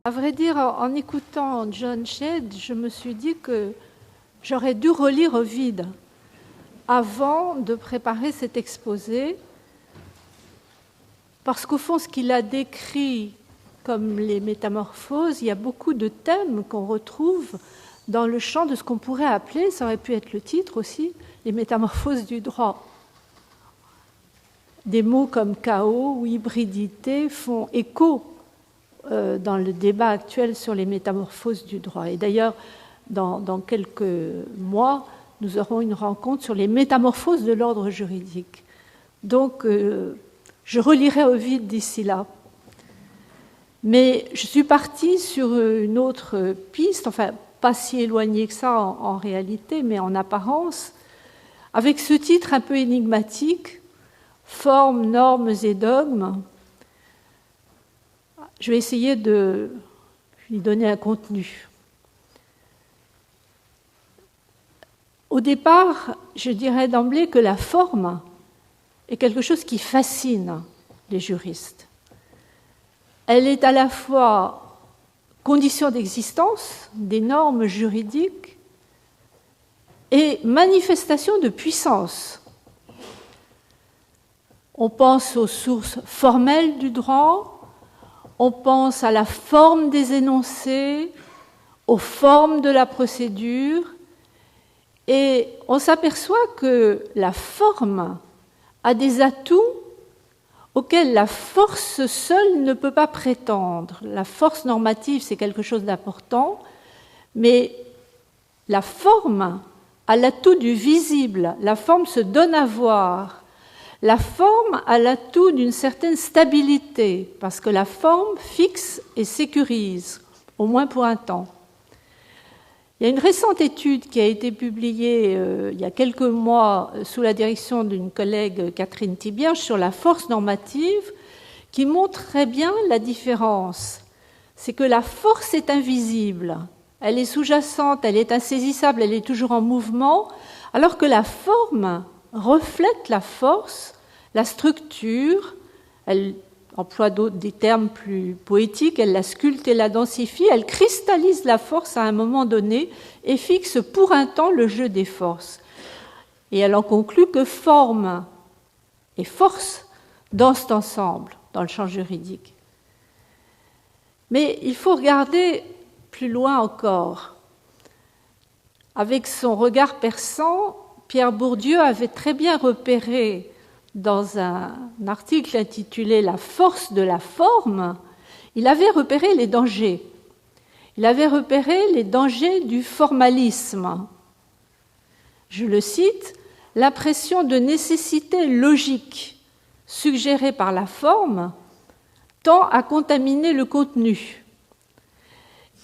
À vrai dire, en écoutant John Shedd, je me suis dit que j'aurais dû relire Ovide avant de préparer cet exposé, parce qu'au fond, ce qu'il a décrit comme les métamorphoses, il y a beaucoup de thèmes qu'on retrouve dans le champ de ce qu'on pourrait appeler, ça aurait pu être le titre aussi, les métamorphoses du droit. Des mots comme chaos ou hybridité font écho dans le débat actuel sur les métamorphoses du droit. Et d'ailleurs, dans quelques mois, nous aurons une rencontre sur les métamorphoses de l'ordre juridique. Donc, je relirai Ovide d'ici là. Mais je suis partie sur une autre piste, enfin, pas si éloignée que ça en réalité, mais en apparence, avec ce titre un peu énigmatique, Formes, normes et dogmes. Je vais essayer de lui donner un contenu. Au départ, je dirais d'emblée que la forme est quelque chose qui fascine les juristes. Elle est à la fois condition d'existence des normes juridiques et manifestation de puissance. On pense aux sources formelles du droit, on pense à la forme des énoncés, aux formes de la procédure, et on s'aperçoit que la forme a des atouts auxquels la force seule ne peut pas prétendre. La force normative, c'est quelque chose d'important, mais la forme a l'atout du visible. La forme se donne à voir. La forme a l'atout d'une certaine stabilité, parce que la forme fixe et sécurise, au moins pour un temps. Il y a une récente étude qui a été publiée il y a quelques mois sous la direction d'une collègue, Catherine Thibierge, sur la force normative, qui montre très bien la différence. C'est que la force est invisible, elle est sous-jacente, elle est insaisissable, elle est toujours en mouvement, alors que la forme reflète la force, la structure, elle emploie des termes plus poétiques, elle la sculpte et la densifie, elle cristallise la force à un moment donné et fixe pour un temps le jeu des forces. Et elle en conclut que forme et force dansent ensemble dans le champ juridique. Mais il faut regarder plus loin encore. Avec son regard perçant, Pierre Bourdieu avait très bien repéré dans un article intitulé « La force de la forme », il avait repéré les dangers. Il avait repéré les dangers du formalisme. Je le cite, « L'impression de nécessité logique suggérée par la forme tend à contaminer le contenu. »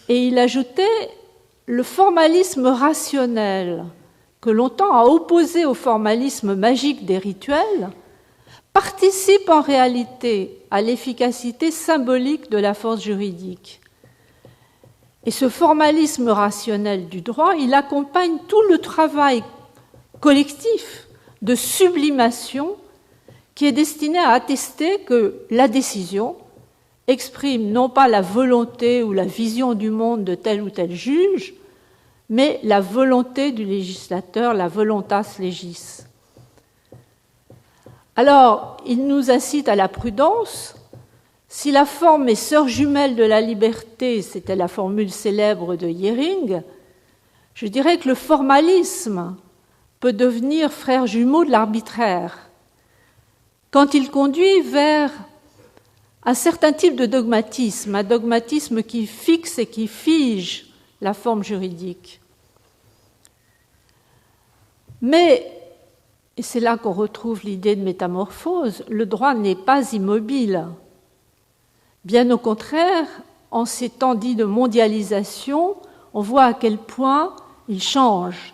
Et il ajoutait « Le formalisme rationnel » que l'on tend à opposer au formalisme magique des rituels, participe en réalité à l'efficacité symbolique de la force juridique. Et ce formalisme rationnel du droit, il accompagne tout le travail collectif de sublimation qui est destiné à attester que la décision exprime non pas la volonté ou la vision du monde de tel ou tel juge, mais la volonté du législateur, la voluntas legis. Alors, il nous incite à la prudence. Si la forme est sœur jumelle de la liberté, c'était la formule célèbre de Jhering, je dirais que le formalisme peut devenir frère jumeau de l'arbitraire quand il conduit vers un certain type de dogmatisme, un dogmatisme qui fixe et qui fige la forme juridique. Mais, et c'est là qu'on retrouve l'idée de métamorphose, le droit n'est pas immobile. Bien au contraire, en ces temps dits de mondialisation, on voit à quel point il change.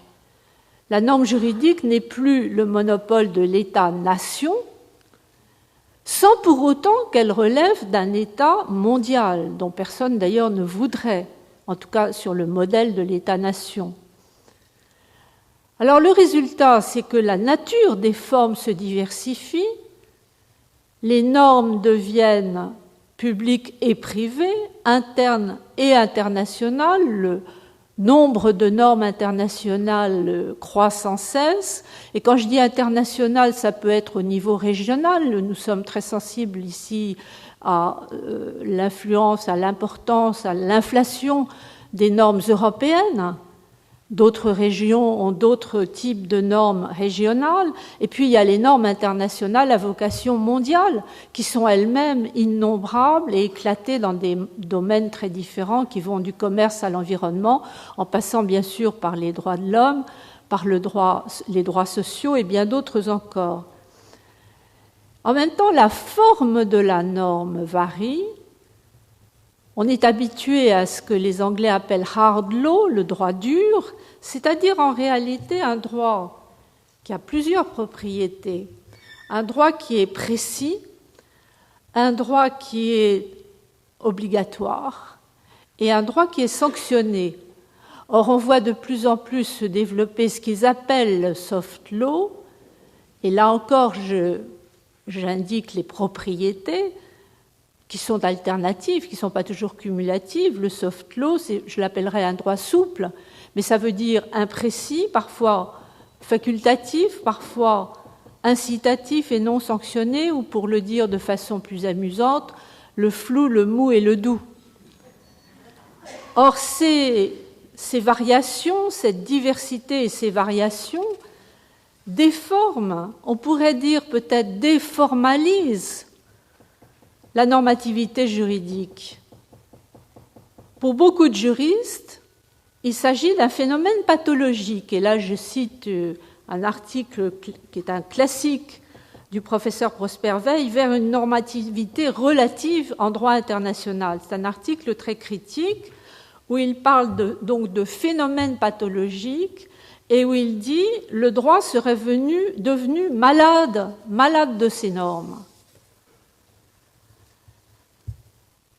La norme juridique n'est plus le monopole de l'État-nation, sans pour autant qu'elle relève d'un État mondial, dont personne d'ailleurs ne voudrait, en tout cas sur le modèle de l'État-nation. Alors le résultat, c'est que la nature des formes se diversifie, les normes deviennent publiques et privées, internes et internationales. Le nombre de normes internationales croît sans cesse. Et quand je dis international, ça peut être au niveau régional. Nous sommes très sensibles ici à l'influence, à l'importance, à l'inflation des normes européennes. D'autres régions ont d'autres types de normes régionales. Et puis, il y a les normes internationales à vocation mondiale, qui sont elles-mêmes innombrables et éclatées dans des domaines très différents, qui vont du commerce à l'environnement, en passant bien sûr par les droits de l'homme, par les droits sociaux et bien d'autres encore. En même temps, la forme de la norme varie. On est habitué à ce que les Anglais appellent hard law, le droit dur, c'est-à-dire en réalité un droit qui a plusieurs propriétés. Un droit qui est précis, un droit qui est obligatoire et un droit qui est sanctionné. Or, on voit de plus en plus se développer ce qu'ils appellent le soft law, et là encore, j'indique les propriétés qui sont alternatives, qui ne sont pas toujours cumulatives. Le soft law, je l'appellerais un droit souple, mais ça veut dire imprécis, parfois facultatif, parfois incitatif et non sanctionné, ou pour le dire de façon plus amusante, le flou, le mou et le doux. Or, ces variations, cette diversité et ces variations déforment, on pourrait dire peut-être déformalisent la normativité juridique. Pour beaucoup de juristes, il s'agit d'un phénomène pathologique. Et là, je cite un article qui est un classique du professeur Prosper Veil, vers une normativité relative en droit international. C'est un article très critique où il parle donc de phénomène pathologique et où il dit « le droit serait devenu malade de ces normes ».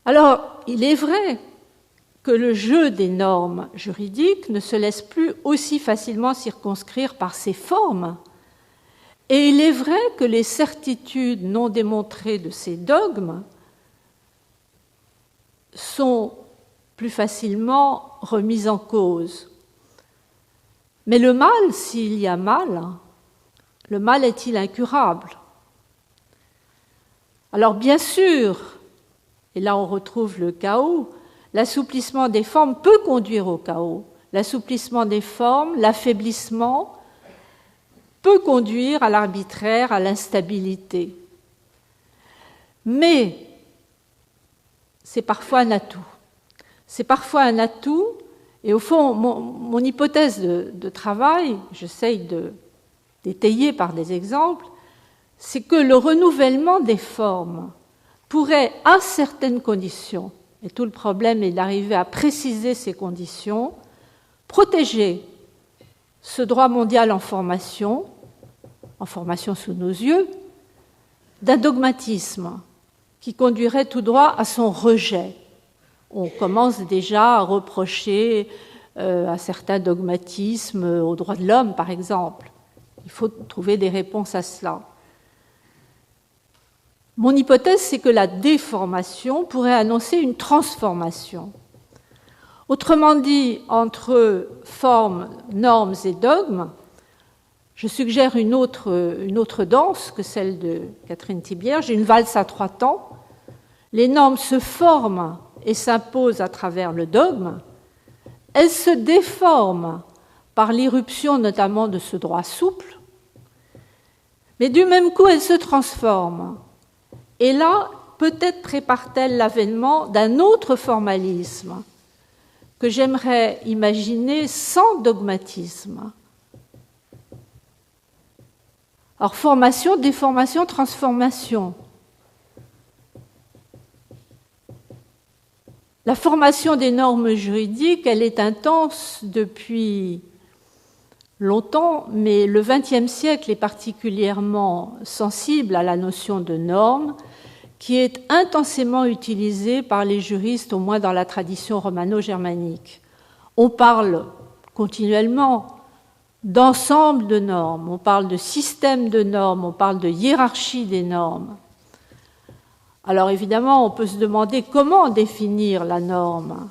Alors, il est vrai que le jeu des normes juridiques ne se laisse plus aussi facilement circonscrire par ses formes, et il est vrai que les certitudes non démontrées de ces dogmes sont plus facilement remises en cause. Mais le mal, s'il y a mal, le mal est-il incurable? Alors bien sûr, et là on retrouve le chaos, l'assouplissement des formes peut conduire au chaos. L'assouplissement des formes, l'affaiblissement peut conduire à l'arbitraire, à l'instabilité. Mais c'est parfois un atout. C'est parfois un atout, et au fond, mon hypothèse de travail, j'essaye d'étayer par des exemples, c'est que le renouvellement des formes pourrait, à certaines conditions, et tout le problème est d'arriver à préciser ces conditions, protéger ce droit mondial en formation sous nos yeux, d'un dogmatisme qui conduirait tout droit à son rejet. On commence déjà à reprocher à certains dogmatismes aux droits de l'homme, par exemple. Il faut trouver des réponses à cela. Mon hypothèse, c'est que la déformation pourrait annoncer une transformation. Autrement dit, entre formes, normes et dogmes, je suggère une autre danse que celle de Catherine Thibière. J'ai une valse à 3 temps. Les normes se forment et s'imposent à travers le dogme. Elles se déforment par l'irruption notamment de ce droit souple. Mais du même coup, elles se transforment. Et là, peut-être prépare-t-elle l'avènement d'un autre formalisme que j'aimerais imaginer sans dogmatisme. Alors, formation, déformation, transformation. La formation des normes juridiques, elle est intense depuis longtemps, mais le XXe siècle est particulièrement sensible à la notion de norme, qui est intensément utilisée par les juristes, au moins dans la tradition romano-germanique. On parle continuellement d'ensemble de normes, on parle de système de normes, on parle de hiérarchie des normes. Alors évidemment, on peut se demander comment définir la norme.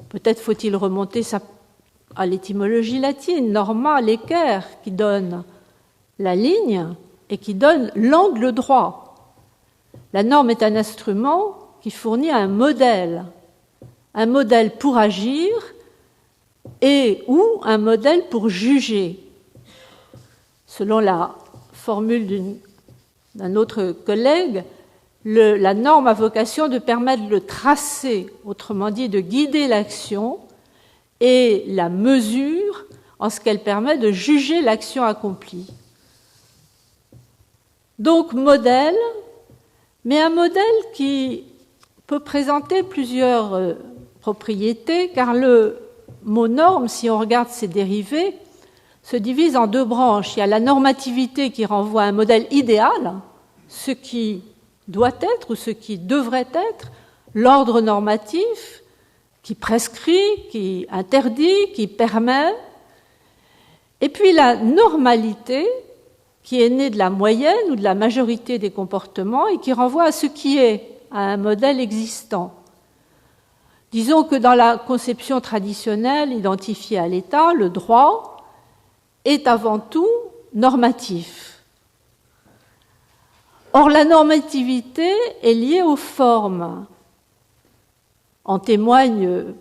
Peut-être faut-il remonter à l'étymologie latine, norma, l'équerre, qui donne la ligne et qui donne l'angle droit. La norme est un instrument qui fournit un modèle pour agir et ou un modèle pour juger. Selon la formule d'un autre collègue, la norme a vocation de permettre de tracer, autrement dit de guider l'action, et la mesure en ce qu'elle permet de juger l'action accomplie. Donc modèle, mais un modèle qui peut présenter plusieurs propriétés, car le mot norme, si on regarde ses dérivés, se divise en deux branches. Il y a la normativité qui renvoie à un modèle idéal, ce qui doit être ou ce qui devrait être, l'ordre normatif qui prescrit, qui interdit, qui permet, et puis la normalité qui est née de la moyenne ou de la majorité des comportements et qui renvoie à ce qui est, à un modèle existant. Disons que dans la conception traditionnelle identifiée à l'État, le droit est avant tout normatif. Or, la normativité est liée aux formes. En témoigne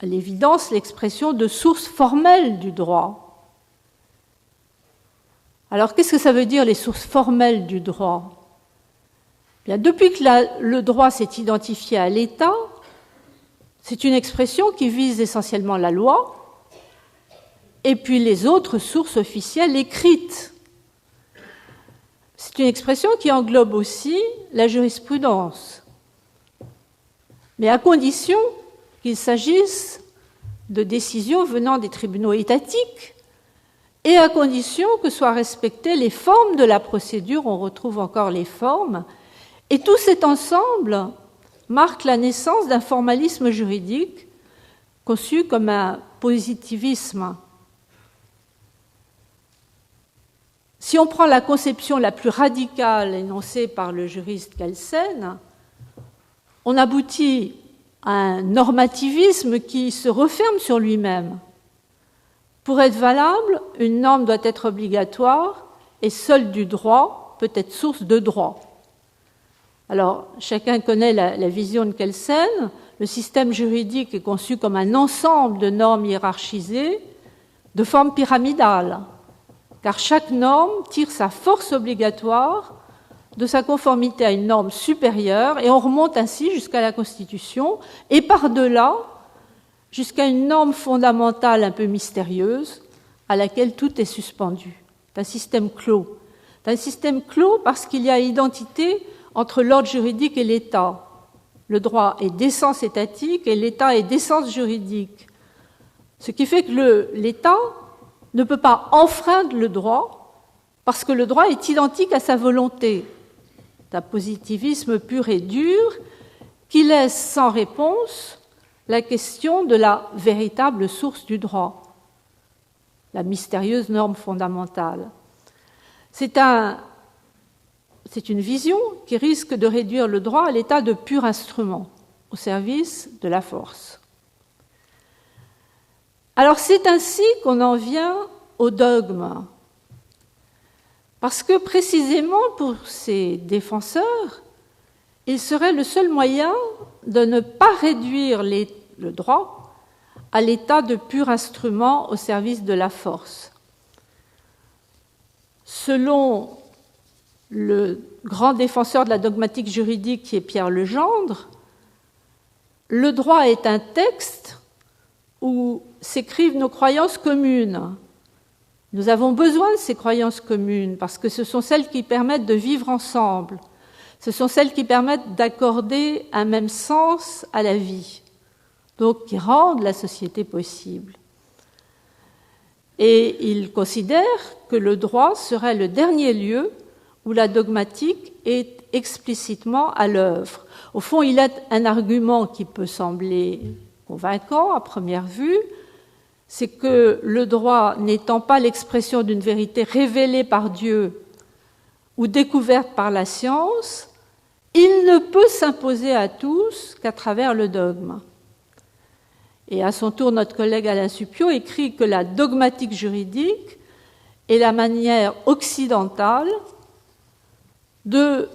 à l'évidence l'expression de source formelle du droit. Alors, qu'est-ce que ça veut dire les sources formelles du droit ? Bien, depuis que le droit s'est identifié à l'État, c'est une expression qui vise essentiellement la loi et puis les autres sources officielles écrites. C'est une expression qui englobe aussi la jurisprudence, mais à condition qu'il s'agisse de décisions venant des tribunaux étatiques et à condition que soient respectées les formes de la procédure, on retrouve encore les formes, et tout cet ensemble marque la naissance d'un formalisme juridique conçu comme un positivisme. Si on prend la conception la plus radicale énoncée par le juriste Kelsen, on aboutit à un normativisme qui se referme sur lui-même. Pour être valable, une norme doit être obligatoire et seul du droit peut être source de droit. Alors, chacun connaît la vision de Kelsen. Le système juridique est conçu comme un ensemble de normes hiérarchisées de forme pyramidale, car chaque norme tire sa force obligatoire de sa conformité à une norme supérieure, et on remonte ainsi jusqu'à la Constitution, et par-delà, jusqu'à une norme fondamentale un peu mystérieuse, à laquelle tout est suspendu. C'est un système clos. C'est un système clos parce qu'il y a identité entre l'ordre juridique et l'État. Le droit est d'essence étatique et l'État est d'essence juridique. Ce qui fait que l'État ne peut pas enfreindre le droit parce que le droit est identique à sa volonté. C'est un positivisme pur et dur qui laisse sans réponse la question de la véritable source du droit, la mystérieuse norme fondamentale. C'est une vision qui risque de réduire le droit à l'état de pur instrument, au service de la force. Alors c'est ainsi qu'on en vient au dogme. Parce que précisément pour ces défenseurs, il serait le seul moyen de ne pas réduire le droit à l'état de pur instrument au service de la force. Selon le grand défenseur de la dogmatique juridique qui est Pierre Legendre, le droit est un texte où s'écrivent nos croyances communes. Nous avons besoin de ces croyances communes parce que ce sont celles qui permettent de vivre ensemble. Ce sont celles qui permettent d'accorder un même sens à la vie, donc qui rendent la société possible. Et il considère que le droit serait le dernier lieu où la dogmatique est explicitement à l'œuvre. Au fond, il a un argument qui peut sembler convaincant à première vue, c'est que le droit n'étant pas l'expression d'une vérité révélée par Dieu ou découverte par la science, il ne peut s'imposer à tous qu'à travers le dogme. Et à son tour, notre collègue Alain Supiot écrit que la dogmatique juridique est la manière occidentale de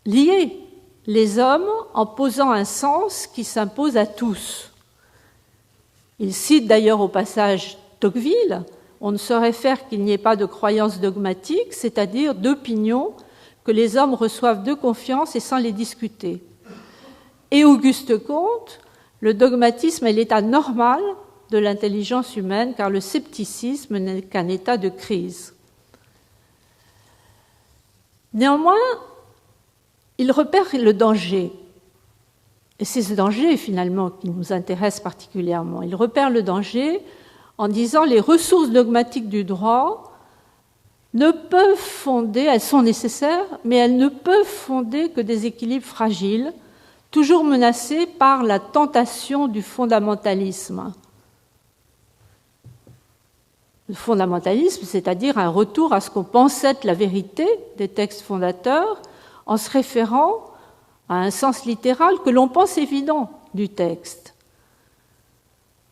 lier les hommes en posant un sens qui s'impose à tous. Il cite d'ailleurs au passage Tocqueville, on ne saurait faire qu'il n'y ait pas de croyance dogmatique, c'est-à-dire d'opinions que les hommes reçoivent de confiance et sans les discuter. Et Auguste Comte, le dogmatisme est l'état normal de l'intelligence humaine, car le scepticisme n'est qu'un état de crise. Néanmoins, il repère le danger. Et c'est ce danger, finalement, qui nous intéresse particulièrement. Il repère le danger en disant les ressources dogmatiques du droit ne peuvent fonder, elles sont nécessaires, mais elles ne peuvent fonder que des équilibres fragiles, toujours menacés par la tentation du fondamentalisme. Le fondamentalisme, c'est-à-dire un retour à ce qu'on pense être la vérité des textes fondateurs, en se référant à un sens littéral que l'on pense évident du texte.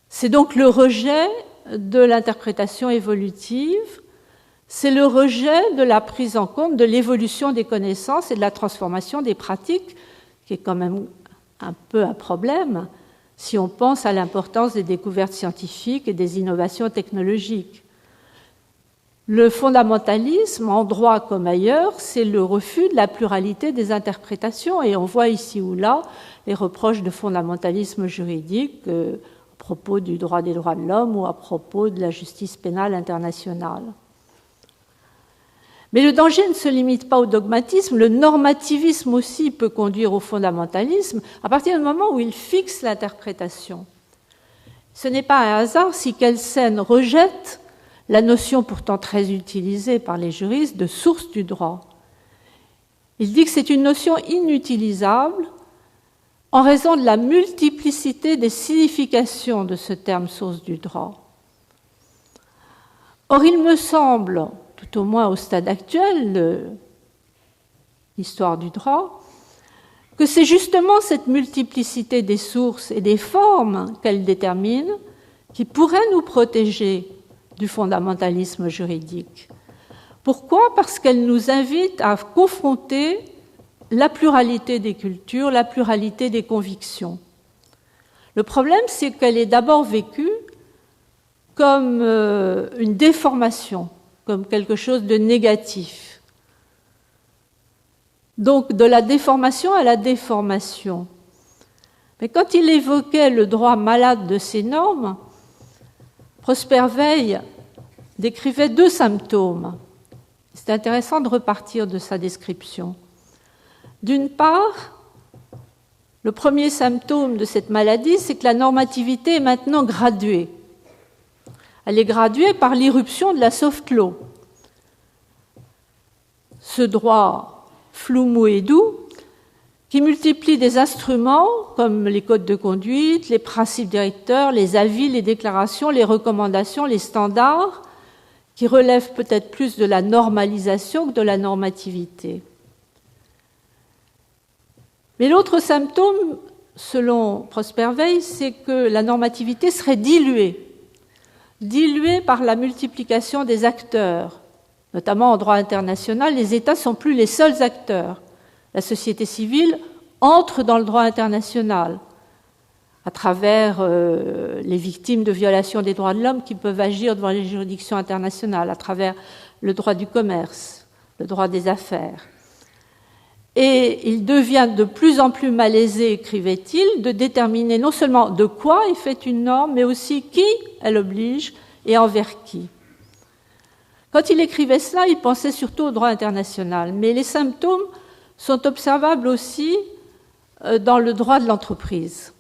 C'est donc le rejet de l'interprétation évolutive, c'est le rejet de la prise en compte de l'évolution des connaissances et de la transformation des pratiques, qui est quand même un peu un problème si on pense à l'importance des découvertes scientifiques et des innovations technologiques. Le fondamentalisme, en droit comme ailleurs, c'est le refus de la pluralité des interprétations, et on voit ici ou là les reproches de fondamentalisme juridique à propos du droit des droits de l'homme ou à propos de la justice pénale internationale. Mais le danger ne se limite pas au dogmatisme, le normativisme aussi peut conduire au fondamentalisme à partir du moment où il fixe l'interprétation. Ce n'est pas un hasard si Kelsen rejette la notion pourtant très utilisée par les juristes de source du droit. Il dit que c'est une notion inutilisable en raison de la multiplicité des significations de ce terme source du droit. Or, il me semble, tout au moins au stade actuel de l'histoire du droit, que c'est justement cette multiplicité des sources et des formes qu'elle détermine qui pourrait nous protéger du fondamentalisme juridique. Pourquoi ? Parce qu'elle nous invite à confronter la pluralité des cultures, la pluralité des convictions. Le problème, c'est qu'elle est d'abord vécue comme une déformation, comme quelque chose de négatif. Donc, de la déformation à la déformation. Mais quand il évoquait le droit malade de ces normes, Prosper Veil décrivait 2 symptômes. C'est intéressant de repartir de sa description. D'une part, le premier symptôme de cette maladie, c'est que la normativité est maintenant graduée. Elle est graduée par l'irruption de la soft law. Ce droit flou, mou et doux, qui multiplie des instruments comme les codes de conduite, les principes directeurs, les avis, les déclarations, les recommandations, les standards, qui relèvent peut-être plus de la normalisation que de la normativité. Mais l'autre symptôme, selon Prosper Veil, c'est que la normativité serait diluée par la multiplication des acteurs. Notamment en droit international, les États ne sont plus les seuls acteurs. La société civile entre dans le droit international à travers les victimes de violations des droits de l'homme qui peuvent agir devant les juridictions internationales, à travers le droit du commerce, le droit des affaires. Et il devient de plus en plus malaisé, écrivait-il, de déterminer non seulement de quoi est faite une norme, mais aussi qui elle oblige et envers qui. Quand il écrivait cela, il pensait surtout au droit international, mais les symptômes sont observables aussi dans le droit de l'entreprise.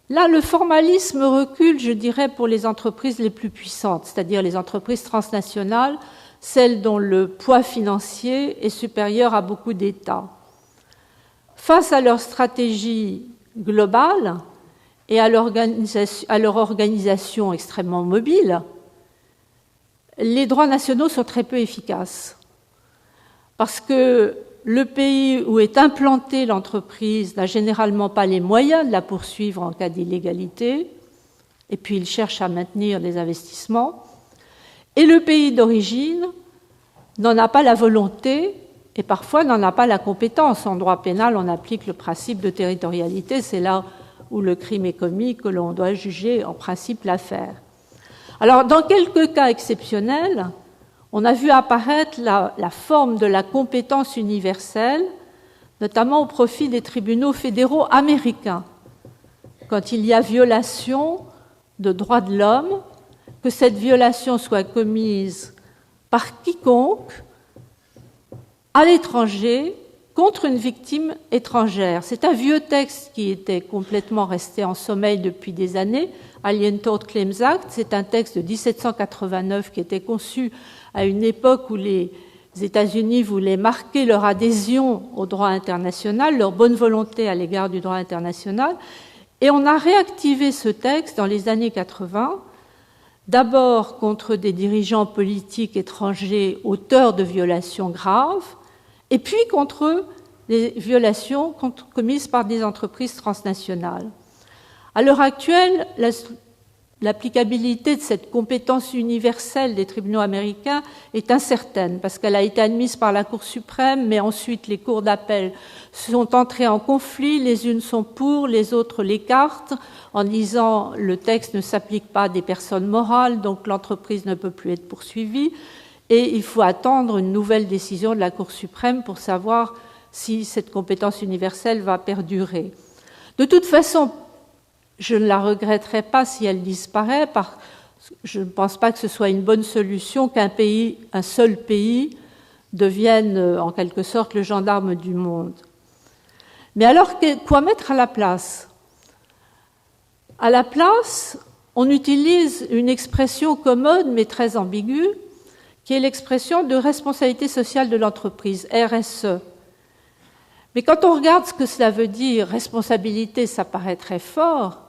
Là, le formalisme recule, je dirais, pour les entreprises les plus puissantes, c'est-à-dire les entreprises transnationales, celles dont le poids financier est supérieur à beaucoup d'États. Face à leur stratégie globale et à leur organisation extrêmement mobile, les droits nationaux sont très peu efficaces. parce que le pays où est implantée l'entreprise n'a généralement pas les moyens de la poursuivre en cas d'illégalité, et puis il cherche à maintenir les investissements, et le pays d'origine n'en a pas la volonté et parfois n'en a pas la compétence. En droit pénal, on applique le principe de territorialité, c'est là où le crime est commis que l'on doit juger en principe l'affaire. Alors, dans quelques cas exceptionnels, on a vu apparaître la forme de la compétence universelle, notamment au profit des tribunaux fédéraux américains, quand il y a violation de droits de l'homme, que cette violation soit commise par quiconque à l'étranger contre une victime étrangère. C'est un vieux texte qui était complètement resté en sommeil depuis des années, Alien Tort Claims Act. C'est un texte de 1789 qui était conçu à une époque où les États-Unis voulaient marquer leur adhésion au droit international, leur bonne volonté à l'égard du droit international. Et on a réactivé ce texte dans les années 80, d'abord contre des dirigeants politiques étrangers auteurs de violations graves, et puis contre les violations commises par des entreprises transnationales. À l'heure actuelle, l'applicabilité de cette compétence universelle des tribunaux américains est incertaine, parce qu'elle a été admise par la Cour suprême, mais ensuite les cours d'appel sont entrées en conflit, les unes sont pour, les autres l'écartent, en disant le texte ne s'applique pas à des personnes morales, donc l'entreprise ne peut plus être poursuivie, et il faut attendre une nouvelle décision de la Cour suprême pour savoir si cette compétence universelle va perdurer. De toute façon, je ne la regretterai pas si elle disparaît, parce que je ne pense pas que ce soit une bonne solution qu'un seul pays devienne en quelque sorte le gendarme du monde. Mais alors, quoi mettre à la place ? À la place, on utilise une expression commode mais très ambiguë, qui est l'expression de responsabilité sociale de l'entreprise, RSE. Mais quand on regarde ce que cela veut dire, responsabilité, ça paraît très fort,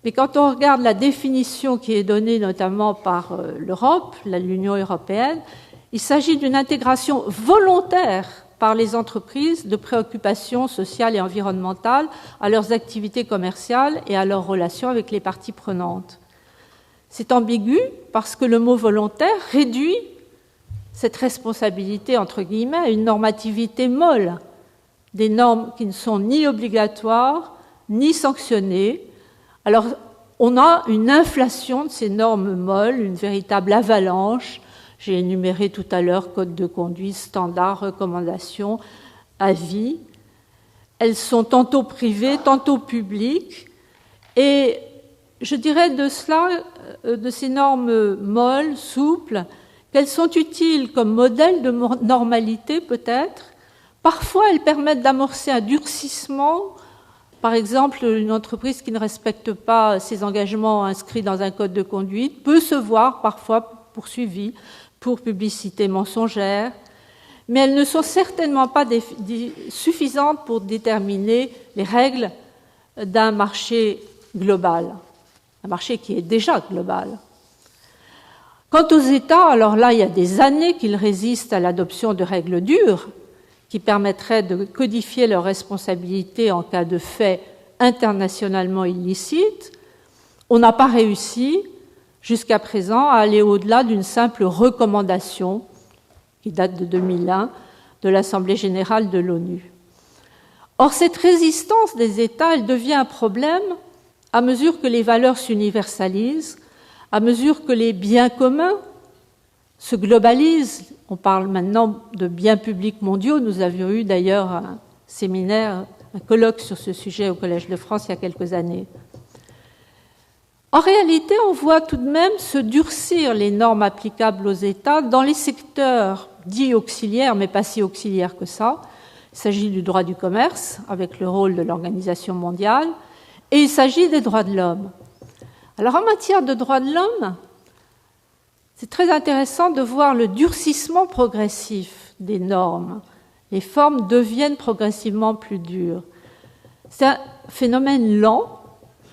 mais quand on regarde la définition qui est donnée notamment par l'Europe, l'Union européenne, il s'agit d'une intégration volontaire par les entreprises de préoccupations sociales et environnementales à leurs activités commerciales et à leurs relations avec les parties prenantes. C'est ambigu parce que le mot volontaire réduit cette responsabilité, entre guillemets, à une normativité molle, des normes qui ne sont ni obligatoires ni sanctionnées. Alors, on a une inflation de ces normes molles, une véritable avalanche. J'ai énuméré tout à l'heure code de conduite, standards, recommandations, avis. Elles sont tantôt privées, tantôt publiques. Et je dirais de cela, de ces normes molles, souples, qu'elles sont utiles comme modèle de normalité peut-être. Parfois, elles permettent d'amorcer un durcissement. Par exemple, une entreprise qui ne respecte pas ses engagements inscrits dans un code de conduite peut se voir parfois poursuivie pour publicité mensongère, mais elles ne sont certainement pas suffisantes pour déterminer les règles d'un marché global, un marché qui est déjà global. Quant aux États, alors là, il y a des années qu'ils résistent à l'adoption de règles dures qui permettraient de codifier leurs responsabilités en cas de faits internationalement illicites. On n'a pas réussi, jusqu'à présent, à aller au-delà d'une simple recommandation, qui date de 2001, de l'Assemblée générale de l'ONU. Or, cette résistance des États, elle devient un problème à mesure que les valeurs s'universalisent, à mesure que les biens communs se globalisent. On parle maintenant de biens publics mondiaux. Nous avions eu d'ailleurs un séminaire, un colloque sur ce sujet au Collège de France il y a quelques années. En réalité, on voit tout de même se durcir les normes applicables aux États dans les secteurs dits auxiliaires, mais pas si auxiliaires que ça. Il s'agit du droit du commerce, avec le rôle de l'Organisation mondiale, et il s'agit des droits de l'homme. Alors, en matière de droits de l'homme, c'est très intéressant de voir le durcissement progressif des normes. Les formes deviennent progressivement plus dures. C'est un phénomène lent,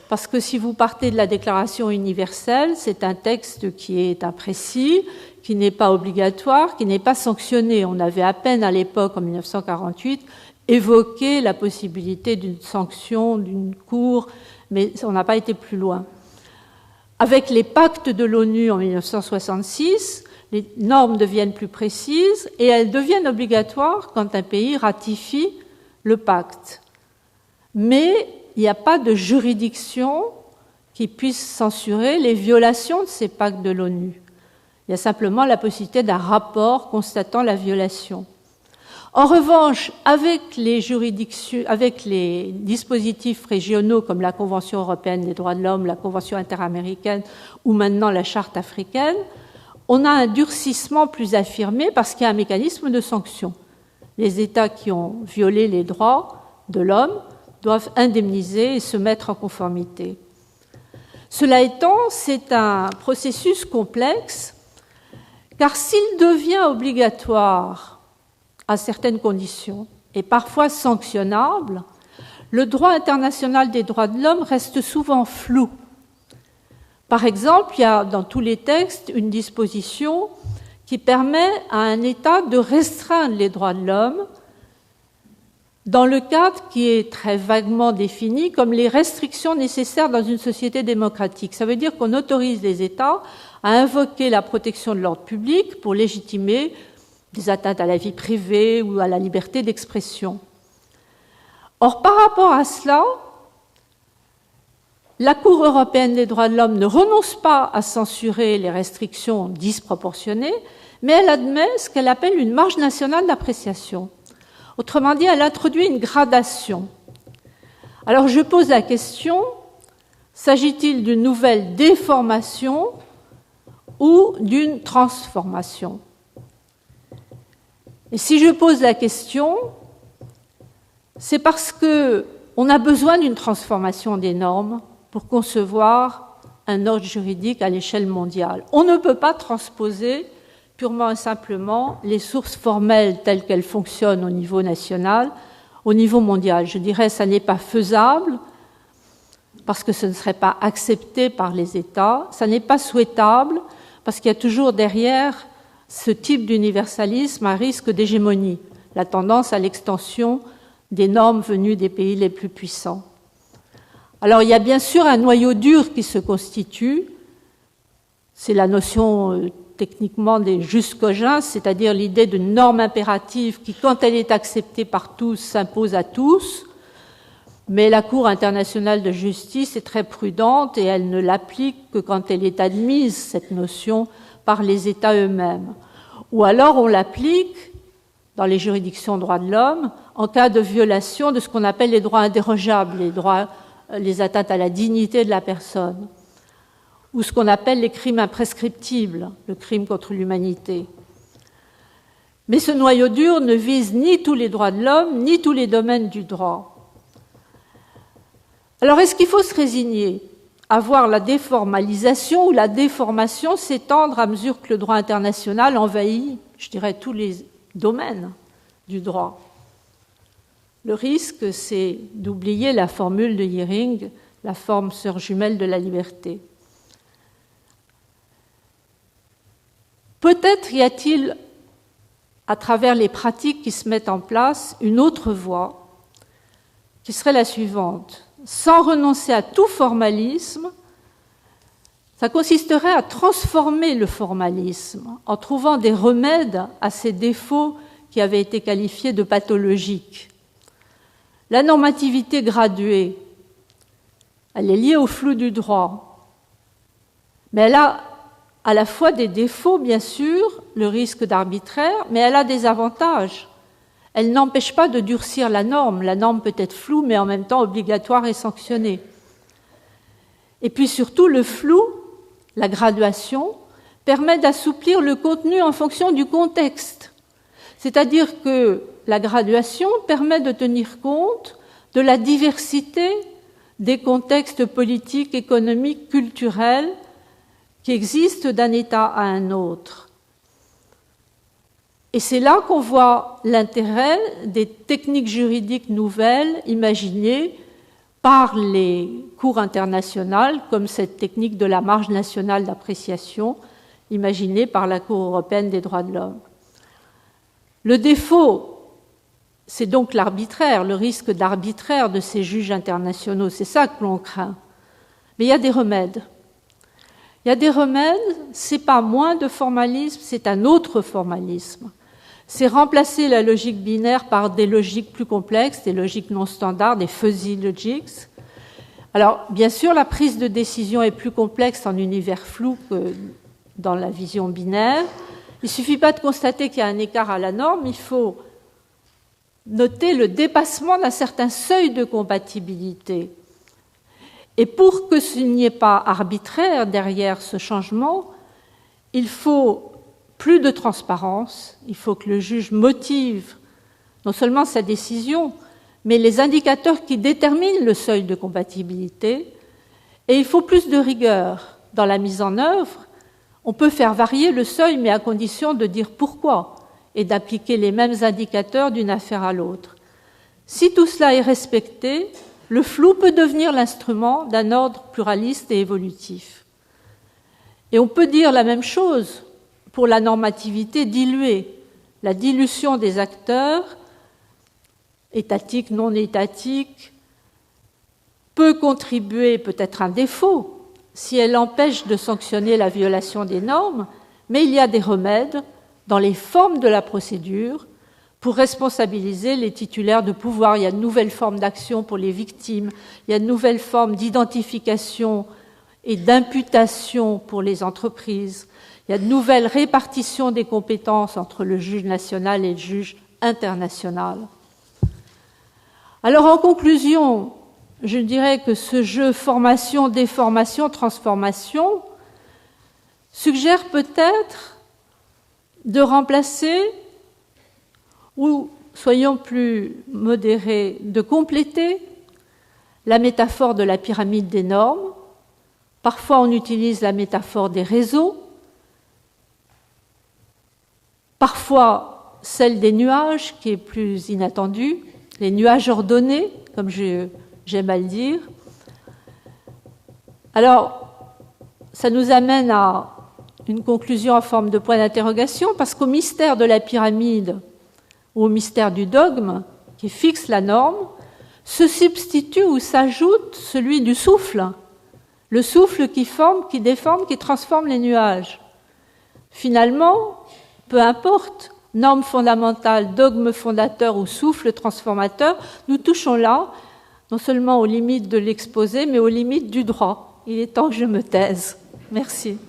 parce que si vous partez de la Déclaration universelle, c'est un texte qui est imprécis, qui n'est pas obligatoire, qui n'est pas sanctionné. On avait à peine à l'époque, en 1948, évoqué la possibilité d'une sanction, d'une cour, mais on n'a pas été plus loin. Avec les pactes de l'ONU en 1966, les normes deviennent plus précises et elles deviennent obligatoires quand un pays ratifie le pacte. Mais il n'y a pas de juridiction qui puisse censurer les violations de ces pactes de l'ONU. Il y a simplement la possibilité d'un rapport constatant la violation. En revanche, avec les dispositifs régionaux comme la Convention européenne des droits de l'homme, la Convention interaméricaine ou maintenant la Charte africaine, on a un durcissement plus affirmé parce qu'il y a un mécanisme de sanction. Les États qui ont violé les droits de l'homme doivent indemniser et se mettre en conformité. Cela étant, c'est un processus complexe, car s'il devient obligatoire à certaines conditions et parfois sanctionnable, le droit international des droits de l'homme reste souvent flou. Par exemple, il y a dans tous les textes une disposition qui permet à un État de restreindre les droits de l'homme dans le cadre qui est très vaguement défini comme les restrictions nécessaires dans une société démocratique. Ça veut dire qu'on autorise les États à invoquer la protection de l'ordre public pour légitimer des atteintes à la vie privée ou à la liberté d'expression. Or, par rapport à cela, la Cour européenne des droits de l'homme ne renonce pas à censurer les restrictions disproportionnées, mais elle admet ce qu'elle appelle une marge nationale d'appréciation. Autrement dit, elle introduit une gradation. Alors je pose la question, s'agit-il d'une nouvelle déformation ou d'une transformation? Et si je pose la question, c'est parce qu'on a besoin d'une transformation des normes pour concevoir un ordre juridique à l'échelle mondiale. On ne peut pas transposer purement et simplement les sources formelles telles qu'elles fonctionnent au niveau national, au niveau mondial. Je dirais que ça n'est pas faisable parce que ce ne serait pas accepté par les États, ça n'est pas souhaitable parce qu'il y a toujours derrière ce type d'universalisme un risque d'hégémonie, la tendance à l'extension des normes venues des pays les plus puissants. Alors il y a bien sûr un noyau dur qui se constitue, c'est la notion techniquement des jus cogens, c'est-à-dire l'idée d'une norme impérative qui, quand elle est acceptée par tous, s'impose à tous, mais la Cour internationale de justice est très prudente et elle ne l'applique que quand elle est admise, cette notion, par les États eux-mêmes. Ou alors on l'applique dans les juridictions droits de l'homme en cas de violation de ce qu'on appelle les droits indérogeables, les atteintes à la dignité de la personne, ou ce qu'on appelle les crimes imprescriptibles, le crime contre l'humanité. Mais ce noyau dur ne vise ni tous les droits de l'homme, ni tous les domaines du droit. Alors est-ce qu'il faut se résigner à voir la déformalisation ou la déformation s'étendre à mesure que le droit international envahit, je dirais, tous les domaines du droit? Le risque, c'est d'oublier la formule de Yering, la forme sœur jumelle de la liberté. Peut-être y a-t-il, à travers les pratiques qui se mettent en place, une autre voie qui serait la suivante. Sans renoncer à tout formalisme, ça consisterait à transformer le formalisme en trouvant des remèdes à ces défauts qui avaient été qualifiés de pathologiques. La normativité graduée, elle est liée au flou du droit, mais elle a à la fois des défauts, bien sûr, le risque d'arbitraire, mais elle a des avantages. Elle n'empêche pas de durcir la norme. La norme peut être floue, mais en même temps obligatoire et sanctionnée. Et puis surtout, le flou, la graduation, permet d'assouplir le contenu en fonction du contexte. C'est-à-dire que la graduation permet de tenir compte de la diversité des contextes politiques, économiques, culturels qui existent d'un État à un autre. Et c'est là qu'on voit l'intérêt des techniques juridiques nouvelles imaginées par les cours internationales, comme cette technique de la marge nationale d'appréciation imaginées par la Cour européenne des droits de l'homme. Le défaut, c'est donc l'arbitraire, le risque d'arbitraire de ces juges internationaux. C'est ça que l'on craint. Mais il y a des remèdes. Il y a des remèdes, c'est pas moins de formalisme, c'est un autre formalisme. C'est remplacer la logique binaire par des logiques plus complexes, des logiques non standards, des fuzzy logics. Alors, bien sûr, la prise de décision est plus complexe en univers flou que dans la vision binaire. Il ne suffit pas de constater qu'il y a un écart à la norme, il faut noter le dépassement d'un certain seuil de compatibilité. Et pour que ce n'y ait pas arbitraire derrière ce changement, il faut plus de transparence, il faut que le juge motive non seulement sa décision, mais les indicateurs qui déterminent le seuil de compatibilité, et il faut plus de rigueur dans la mise en œuvre. On peut faire varier le seuil, mais à condition de dire pourquoi et d'appliquer les mêmes indicateurs d'une affaire à l'autre. Si tout cela est respecté, le flou peut devenir l'instrument d'un ordre pluraliste et évolutif. Et on peut dire la même chose pour la normativité diluée, la dilution des acteurs, étatiques, non étatiques, peut contribuer, peut-être un défaut, si elle empêche de sanctionner la violation des normes, mais il y a des remèdes dans les formes de la procédure pour responsabiliser les titulaires de pouvoir. Il y a de nouvelles formes d'action pour les victimes, il y a de nouvelles formes d'identification et d'imputation pour les entreprises, il y a de nouvelles répartitions des compétences entre le juge national et le juge international. Alors en conclusion, je dirais que ce jeu formation, déformation, transformation suggère peut-être de remplacer, ou soyons plus modérés, de compléter la métaphore de la pyramide des normes. Parfois on utilise la métaphore des réseaux, parfois celle des nuages qui est plus inattendue, les nuages ordonnés, comme j'aime à le dire. Alors, ça nous amène à une conclusion en forme de point d'interrogation, parce qu'au mystère de la pyramide, ou au mystère du dogme, qui fixe la norme, se substitue ou s'ajoute celui du souffle, le souffle qui forme, qui déforme, qui transforme les nuages. Finalement, peu importe, norme fondamentale, dogme fondateur ou souffle transformateur, nous touchons là non seulement aux limites de l'exposé, mais aux limites du droit. Il est temps que je me taise. Merci.